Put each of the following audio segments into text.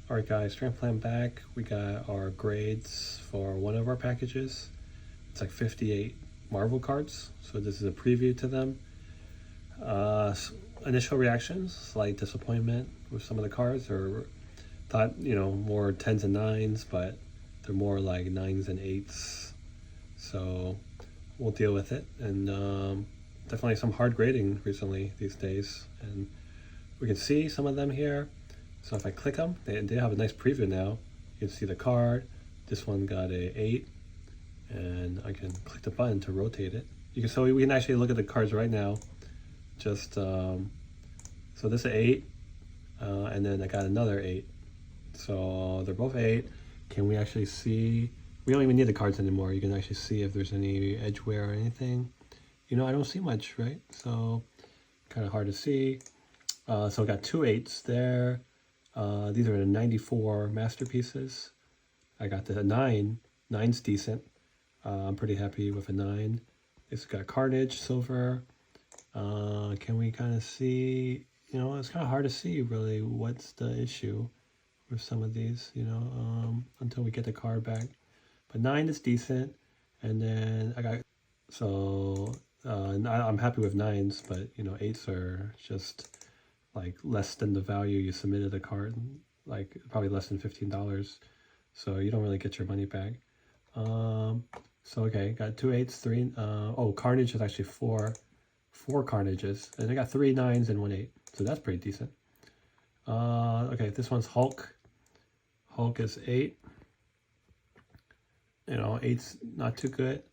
All right, guys, transplant back. We got our grades for one of our packages. It's like 58 Marvel cards, so this is a preview to them. Initial reactions, slight disappointment with some of the cards, or thought, more 10s and 9s, but they're more like 9s and 8s. So we'll deal with it. And definitely some hard grading recently these days. And we can see some of them here. So if I click them, they have a nice preview now. You can see the card. This one got a 8, and I can click the button to rotate it. So we can actually look at the cards right now. Just so this is an 8, and then I got another 8. So they're both 8. Can we actually see? We don't even need the cards anymore. You can actually see if there's any edge wear or anything. I don't see much, right? So kind of hard to see. So I got 2 8s there. These are the 94 masterpieces. I got the 9. 9's decent. I'm pretty happy with a 9. It's got Carnage, silver. Can we kind of see, it's kind of hard to see really what's the issue with some of these, until we get the card back. But 9 is decent. And then I got, so I'm happy with 9s, but 8s are just like less than the value you submitted the card, like probably less than $15. So you don't really get your money back. So okay, got 2 8s, 3. Oh, Carnage is actually 4 Carnages, and I got 3 9s and 1 8. So that's pretty decent. Okay, this one's Hulk. Hulk is 8. 8's not too good.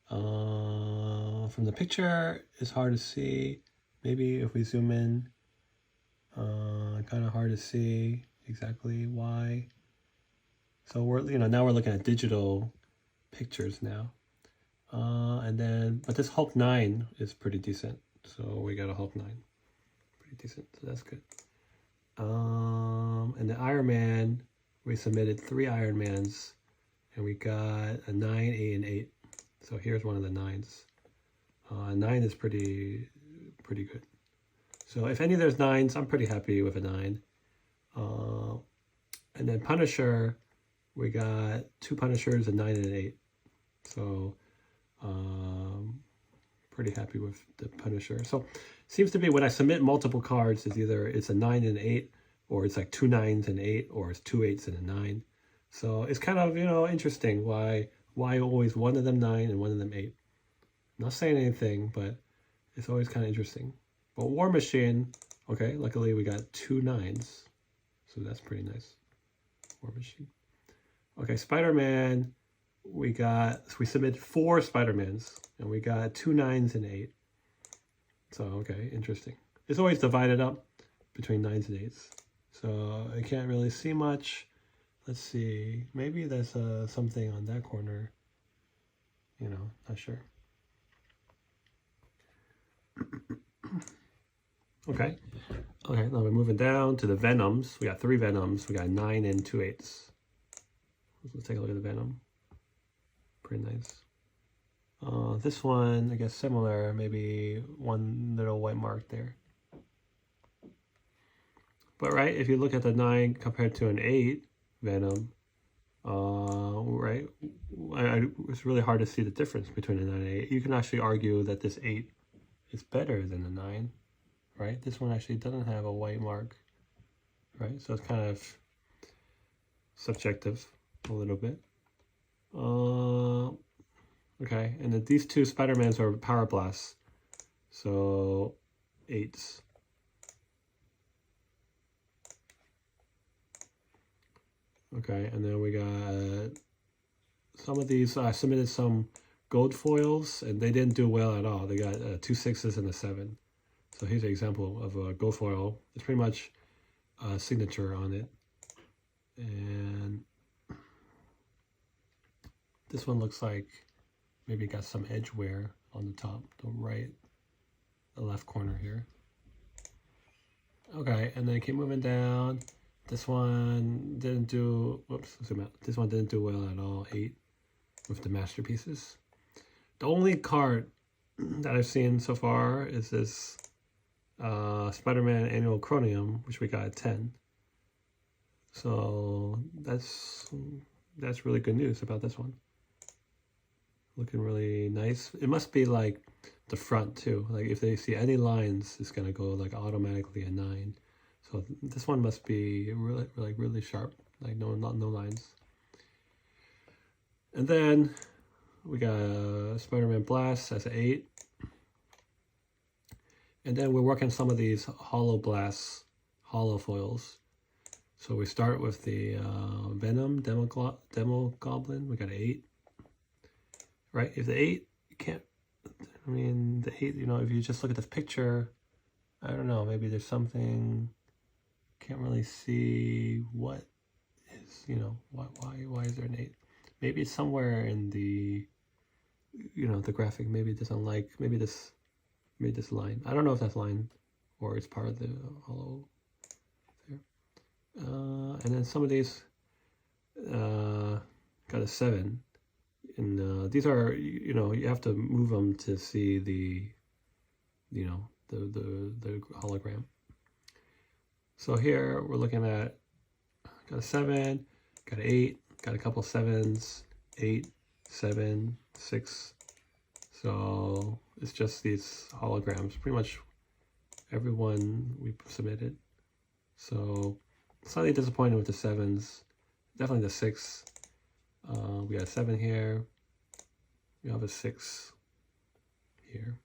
From the picture, it's hard to see. Maybe if we zoom in, kind of hard to see exactly why. So we're, now we're looking at digital pictures now. But this Hulk 9 is pretty decent. So we got a Hulk 9. Pretty decent, so that's good. And the Iron Man, we submitted 3 Iron Mans, and we got a 9, 8, and 8. So here's one of the 9s. 9 is pretty good. So if any of those 9s, I'm pretty happy with a 9. And then Punisher, we got 2 Punishers, a 9 and an 8. So pretty happy with the Punisher. So seems to be when I submit multiple cards, it's either it's a 9 and an 8, or it's like 2 9s and 8, or it's 2 8s and a 9. So it's kind of, interesting why always one of them 9 and one of them 8. I'm not saying anything, but it's always kind of interesting. But War Machine, okay, luckily we got 2 9s. So that's pretty nice. War Machine. Okay, Spider-Man, we submitted 4 Spider-Mans, and we got 2 9s and 8. So, okay, interesting. It's always divided up between 9s and 8s. So I can't really see much. Let's see. Maybe there's something on that corner. Not sure. Okay. Okay, now we're moving down to the Venoms. We got 3 Venoms. We got 9 and 2 8s. Let's take a look at the Venom. Pretty nice. This one, I guess similar, maybe one little white mark there. But right, if you look at the 9 compared to an 8 Venom, right, it's really hard to see the difference between a 9 and 8. You can actually argue that this 8 is better than the 9, right? This one actually doesn't have a white mark, right? So it's kind of subjective a little bit. Okay, and then these 2 Spider-Mans are Power Blasts, so 8s. Okay, and then we got some of these. I submitted some gold foils, and they didn't do well at all. They got 2 6s and a 7. So here's an example of a gold foil. It's pretty much a signature on it. And this one looks like maybe got some edge wear on the top, the left corner here. Okay, and then keep moving down. This one didn't do, whoops, zoom out. This one didn't do well at all, 8 with the masterpieces. The only card that I've seen so far is this Spider-Man Annual Chromium, which we got at 10. So that's really good news about this one. Looking really nice. It must be like the front too. Like if they see any lines, it's gonna go like automatically a 9. So this one must be really sharp. Like no lines. And then we got Spider-Man Blast as an 8. And then we're working some of these hollow blasts, hollow foils. So we start with the Venom Demo Goblin. We got an 8. Right? If the 8, you can't, I mean, the 8, you know, if you just look at this picture, I don't know, maybe there's something, can't really see what is, you know, why is there an 8? Maybe it's somewhere in the, you know, the graphic. Maybe it doesn't like, maybe this line. I don't know if that's line or it's part of the hollow there. And then some of these got a 7. And these are, you know, you have to move them to see the, you know, the hologram. So here we're looking at, got a 7, got an 8, got a couple 7s, 8, 7, 6. So it's just these holograms, pretty much everyone we submitted. So slightly disappointed with the 7s, definitely the 6. We got a 7 here. We have a 6 here.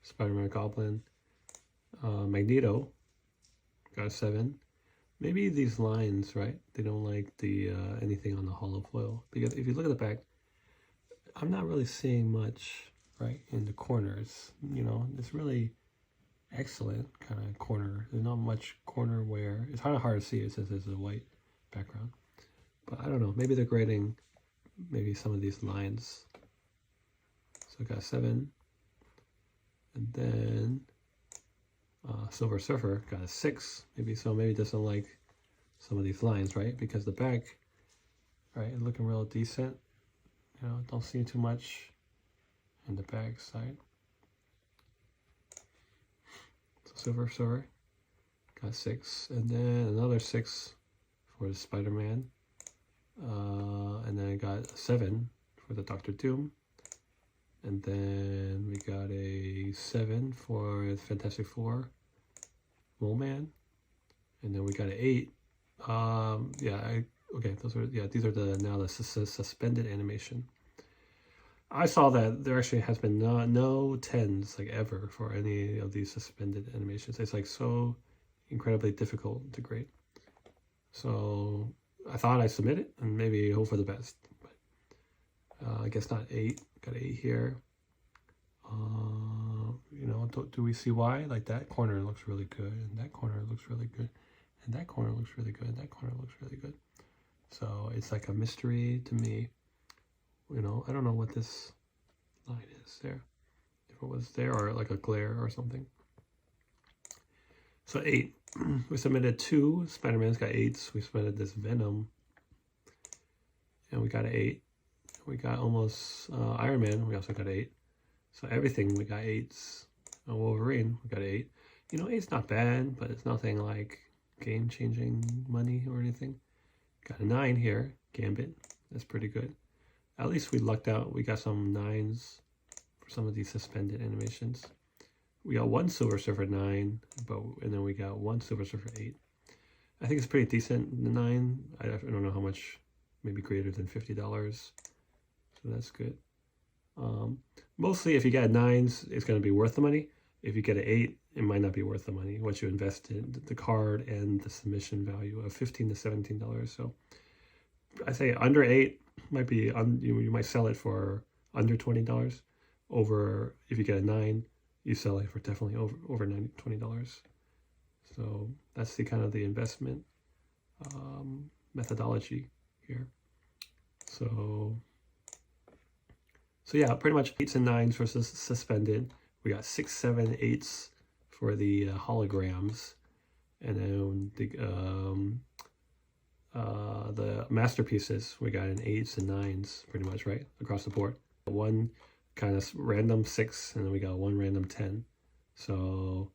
Spider-Man Goblin. Magneto. Got a 7. Maybe these lines, right? They don't like the anything on the hollow foil. Because if you look at the back, I'm not really seeing much, right, in the corners. You know, it's really excellent kind of corner. There's not much corner wear. It's kind of hard to see it since there's a white background. But I don't know, maybe they're grading maybe some of these lines. So I got a 7. And then Silver Surfer got a 6. Maybe it doesn't like some of these lines, right? Because the back, right, looking real decent. You know, don't see too much in the back side. So Silver Surfer got a 6. And then another 6 for the Spider-Man. And then I got a 7 for the Doctor Doom. And then we got a 7 for the Fantastic Four, Mole Man. And then we got an 8. These are the suspended animation. I saw that there actually has been no 10s like ever for any of these suspended animations. It's like so incredibly difficult to grade. So I thought I'd submit it and maybe hope for the best, but I guess not. 8, got an 8 here. You know, do we see why? Like that corner looks really good, and that corner looks really good, and that corner looks really good, and that corner looks really good. So it's like a mystery to me. You know, I don't know what this line is there. If it was there or like a glare or something. So 8. We submitted 2. Spider-Man's got 8s. We submitted this Venom. And we got an 8. We got almost Iron Man. We also got 8. So everything we got 8s. Wolverine, we got 8. You know, 8's not bad, but it's nothing like game-changing money or anything. Got a 9 here. Gambit. That's pretty good. At least we lucked out. We got some 9s for some of these suspended animations. We got 1 Silver Surfer 9, and then we got 1 Silver Surfer 8. I think it's pretty decent. The 9, I don't know how much, maybe greater than $50. So that's good. Mostly if you get 9s, it's going to be worth the money. If you get an 8, it might not be worth the money. Once you invest in the card and the submission value of $15 to $17. So I say under 8 might be, you might sell it for under $20. Over, if you get a 9, you sell it for definitely over $20. So that's the kind of the investment methodology here. So yeah, pretty much 8s and 9s versus suspended. We got 6, 7, 8s for the holograms, and then the masterpieces we got in 8s and 9s pretty much right across the board. One kind of random 6, and then we got 1 random 10. So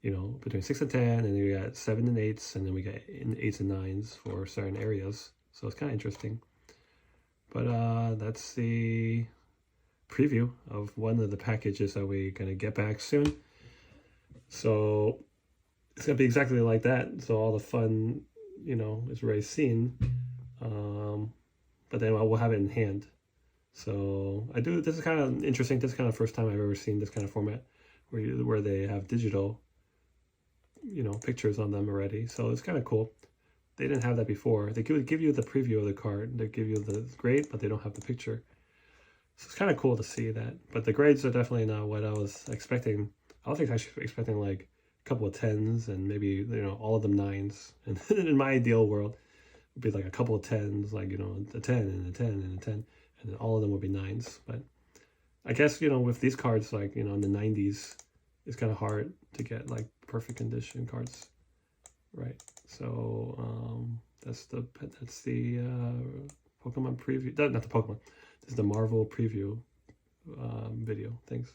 you know, between 6 and 10, and then we got 7 and 8s, and then we got 8s and 9s for certain areas. So it's kind of interesting. But that's the preview of one of the packages that we're going to get back soon. So it's going to be exactly like that. So all the fun, you know, is already seen. But then we'll have it in hand. So this is kind of interesting. This is kind of the first time I've ever seen this kind of format where they have digital, you know, pictures on them already. So it's kind of cool. They didn't have that before. They would give you the preview of the card. They give you the grade, but they don't have the picture. So it's kind of cool to see that. But the grades are definitely not what I was expecting. I was actually expecting like a couple of 10s and maybe, you know, all of them 9s. And in my ideal world, it would be like a couple of 10s, like, you know, a 10 and a 10 and a 10. And then all of them would be 9s. But I guess, you know, with these cards, like, you know, in the 90s, it's kind of hard to get like perfect condition cards, right? So that's the Pokemon preview. Not the Pokemon. This is the Marvel preview video. Thanks.